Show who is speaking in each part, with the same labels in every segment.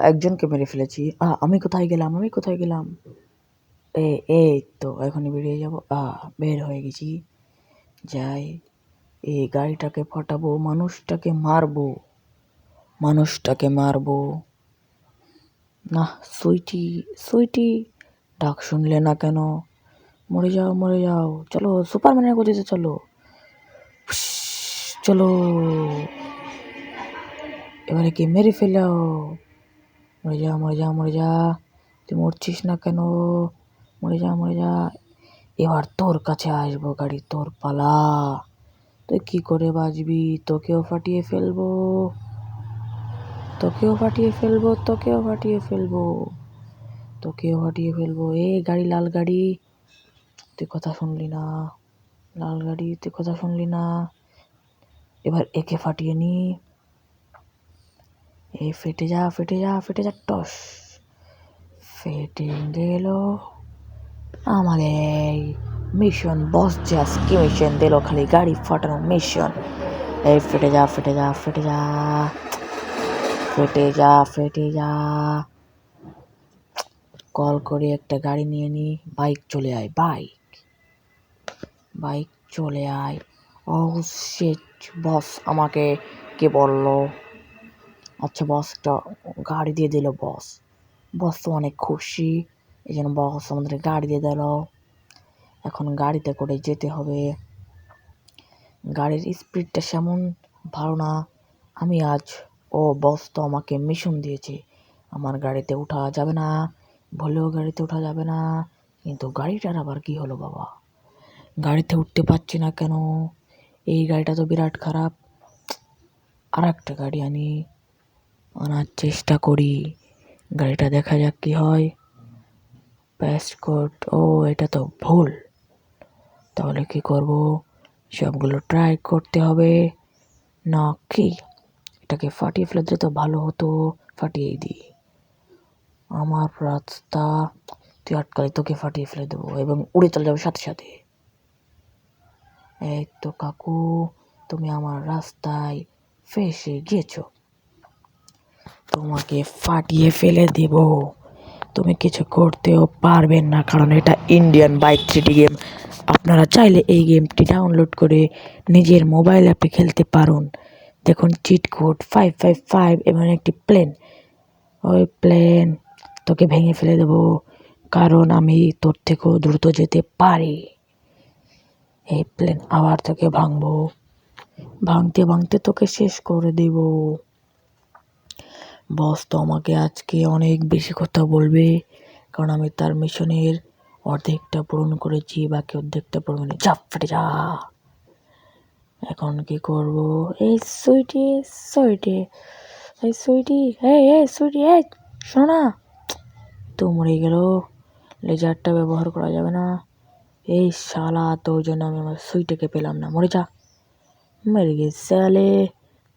Speaker 1: একজনকে মেরে ফেলেছি। আমি কোথায় গেলাম, আমি কোথায় গেলাম? এই তো এখনই বেরিয়ে যাব। বের হয়ে গেছি। যাই, এই গাড়িটাকে ফাটাবো, মানুষটাকে মারবো। না, সুইটি, সুইটি, ডাক শুনলে না কেন? মরে যাও, মরে যাও, চলো সুপারম্যানের গতিতে চলো, চলো, এবারে কি মেরে ফেলো। মরে যা, মরে যা, মরে যা, তুই মরছিস না কেন? মরে যা, মরে যা। এবার তোর কাছে আসবো গাড়ি, তোর পালা। তুই কি করে বাঁচবি? তোকেও ফাটিয়ে ফেলবো, তোকেও ফাটিয়ে ফেলবো, তোকেও ফাটিয়ে ফেলবো, তোকেও ফাটিয়ে ফেলবো। গাড়ি, লাল গাড়ি, তুই কথা শুনলি না। লাল গাড়ি, তুই কথা শুনলি না। এবার একে ফাটিয়ে নি। ফেটে যা, ফেটে যা, ফেটে যা, টস। ফেটে গেল। আমাদের মিশন বস জাস্ট কি মিশন দিল, খালি গাড়ি ফাটানো মিশন। ফেটে যা, ফেটে যা, ফেটে যা, ফেটে যা, ফেটে যা। কল করে একটা গাড়ি নিয়ে নি। বাইক চলে আয়, বাইক চলে আয়। ও শিট, বস আমাকে কে বললো? আচ্ছা, বসটা গাড়ি দিয়ে দিল। বস তো অনেক খুশি, এই জন্য বস আমাদের গাড়ি দিয়ে দিল। এখন গাড়িতে করে যেতে হবে। গাড়ির স্পিডটা সেমন ভালো না। বস তো আমাকে মিশন দিয়েছে, আমার গাড়িতে উঠা যাবে না, ভুলেও গাড়িতে উঠা যাবে না। কিন্তু গাড়িটার আবার কি হলো বাবা? গাড়িতে উঠতে পারছি না কেন? এই গাড়িটা তো বিরাট খারাপ। আর একটা গাড়ি আনার চেষ্টা করি। গাড়িটা দেখা যাক কি হয়। প্যাসকোড, এটা তো ভুল। তাহলে কি করব? সবগুলো ট্রাই করতে হবে না কি? এটাকে ফাটিয়ে ফেলে দিলে তো ভালো হতো। ফাটিয়ে দিই। আমার রাস্তা তুই আটকালে তোকে ফাটিয়ে ফেলে দেবো এবং উড়ে চলে যাবে সাথে সাথে। এই তো কাকু, তুমি আমার রাস্তায় ফেসে গিয়েছো, তোমাকে ফাটিয়ে ফেলে দেব। তুমি কিছু করতেও পারবেন না, কারণ এটা ইন্ডিয়ান বাইক 3D গেম। আপনারা চাইলে এই গেমটি ডাউনলোড করে নিজের মোবাইল অ্যাপে খেলতে পারুন। দেখুন চিট কোড 555 এবং একটি প্লেন। ওই প্লেন তোকে ভেঙে ফেলে দেব, কারণ আমি তোর থেকেও দ্রুত যেতে পারি। এই প্লেন আবার তোকে ভাঙবো, ভাঙতে ভাঙতে তোকে শেষ করে দেব। বস তো আমাকে আজকে অনেক বেশি কথা বলবে, কারণ আমি তার মিশনের অর্ধেকটা পূরণ করেছি, বাকি অর্ধেকটা পূরণ যা, ফেটে যা। এখন কি করব? এই সুইটি, সুইটি, এই সুইটি, সুইটি, শোনো না, তো মরে গেল। লেজারটা ব্যবহার করা যাবে না। এই শালা, তোর জন্য আমি আমার সুইটিকে পেলাম না। মরে যা। मर गए साले,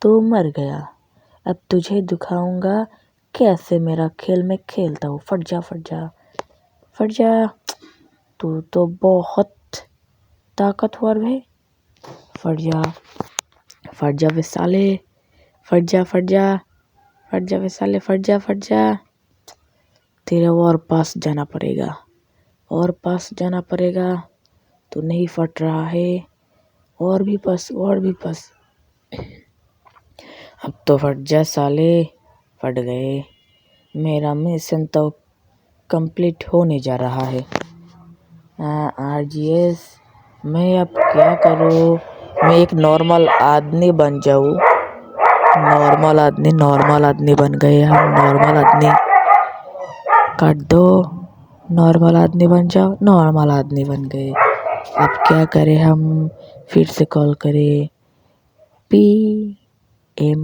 Speaker 1: तू मर गया। अब तुझे दिखाऊंगा कैसे मेरा खेल मैं खेलता हूँ। फट जा, फट जा, फट जा। तू तो बहुत ताकतवर है। फट जा, फट जा वे साले, फट जा, फट जा, फट जा वे साले, फट जा, फट जा। तेरे और पास जाना पड़ेगा, और पास जाना पड़ेगा। तू नहीं फट रहा है, और भी पास, और भी पास। अब तो फट जा साले, फट गए। मेरा मिशन तो कंप्लीट होने जा रहा है। RGS, मैं अब क्या करूँ? मैं एक नॉर्मल आदमी बन जाऊँ। नॉर्मल आदमी बन गए हम। नॉर्मल आदमी काट दो, नॉर्मल आदमी बन जाओ। नॉर्मल आदमी बन गए। अब क्या करें हम? फिर से कॉल करें। PM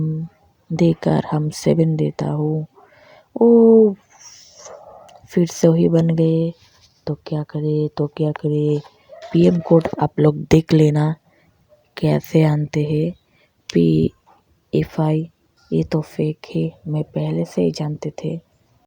Speaker 1: देकर हम 7 देता हूँ। फिर से वही बन गए। तो क्या करे? PM कोड आप लोग देख लेना कैसे आनते हैं। PFI ये तो फेक है, मैं पहले से ही जानते थे।